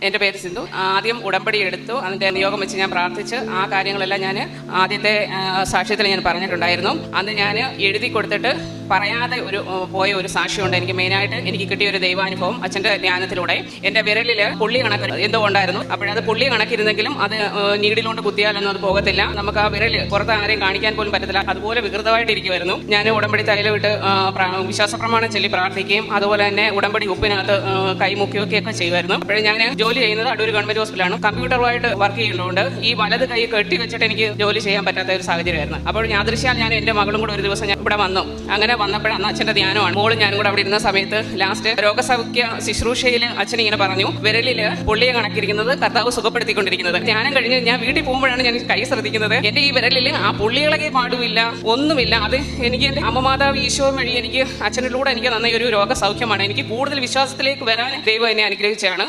എൻ്റെ പേര് സിന്ധു. ആദ്യം ഉടമ്പടി എടുത്തു. അതിൻ്റെ നിയോഗം വെച്ച് ഞാൻ പ്രാർത്ഥിച്ച് ആ കാര്യങ്ങളെല്ലാം ഞാൻ ആദ്യത്തെ സാക്ഷ്യത്തിൽ ഞാൻ പറഞ്ഞിട്ടുണ്ടായിരുന്നു. അന്ന് ഞാൻ എഴുതി കൊടുത്തിട്ട് പറയാതെ പോയ ഒരു സാക്ഷ്യമുണ്ട്. എനിക്ക് മെയിനായിട്ട് എനിക്ക് കിട്ടിയ ഒരു ദൈവാനുഭവം അച്ഛൻ്റെ ധ്യാനത്തിലൂടെ. എൻ്റെ വിരലിൽ പുള്ളി കണക്ക് എന്തോ ഉണ്ടായിരുന്നു. അപ്പോഴത് പുള്ളി കണക്കിരുന്നെങ്കിലും അത് നീഡിലോണ്ട് കുത്തിയാലൊന്നും അത് പോകത്തില്ല. നമുക്ക് ആ വിരൽ പുറത്ത് ആരെയും കാണിക്കാൻ പോലും പറ്റത്തില്ല. അതുപോലെ വികൃതമായിട്ടിരിക്കുമായിരുന്നു. ഞാൻ ഉടമ്പടി തൈലമിട്ട് വിശ്വാസ പ്രമാണം ചൊല്ലി പ്രാർത്ഥിക്കുകയും അതുപോലെ തന്നെ ഉടമ്പടി ഉപ്പിനകത്ത് കൈമുക്കിയൊക്കെ ചെയ്യുമായിരുന്നു. അപ്പോഴും ഞാൻ ജോലി ചെയ്യുന്നത് അടൂർ ഗവൺമെന്റ് ഹോസ്പിറ്റലാണ്. കമ്പ്യൂട്ടറുമായിട്ട് വർക്ക് ചെയ്യുന്നതുകൊണ്ട് ഈ വലത് കൈ കെട്ടി വെച്ചിട്ട് എനിക്ക് ജോലി ചെയ്യാൻ പറ്റാത്ത ഒരു സാഹചര്യമായിരുന്നു. അപ്പോൾ യാദൃശ്യാൽ ഞാൻ എൻ്റെ മകളും കൂടെ ഒരു ദിവസം ഞാൻ ഇവിടെ വന്നു. അങ്ങനെ വന്നപ്പോഴാണ് അച്ഛൻ്റെ ധ്യാനമാണ്. മോളും ഞാനും കൂടെ അവിടെ ഇരുന്ന സമയത്ത് ലാസ്റ്റ് രോഗസൗഖ്യ ശുശ്രൂഷയിൽ അച്ഛൻ ഇങ്ങനെ പറഞ്ഞു, വിരലില് പുള്ളിയെ കണക്കിരിക്കുന്നത് കർത്താവ് സുഖപ്പെടുത്തിക്കൊണ്ടിരിക്കുന്നത്. ധ്യാനം കഴിഞ്ഞ് ഞാൻ വീട്ടിൽ പോകുമ്പോഴാണ് ഞാൻ കൈ ശ്രദ്ധിക്കുന്നത്. എന്റെ ഈ വിരലിൽ ആ പുള്ളികളെ പാടുമില്ല, ഒന്നുമില്ല. അത് എനിക്ക് എന്റെ അമ്മമാതാവ് ഈശോ വഴി എനിക്ക് അച്ഛനിലൂടെ എനിക്ക് തന്ന ഒരു രോഗസൗഖ്യമാണ്. എനിക്ക് കൂടുതൽ വിശ്വാസത്തിലേക്ക് വരാൻ ദൈവം എന്നെ അനുഗ്രഹിച്ചാണ്.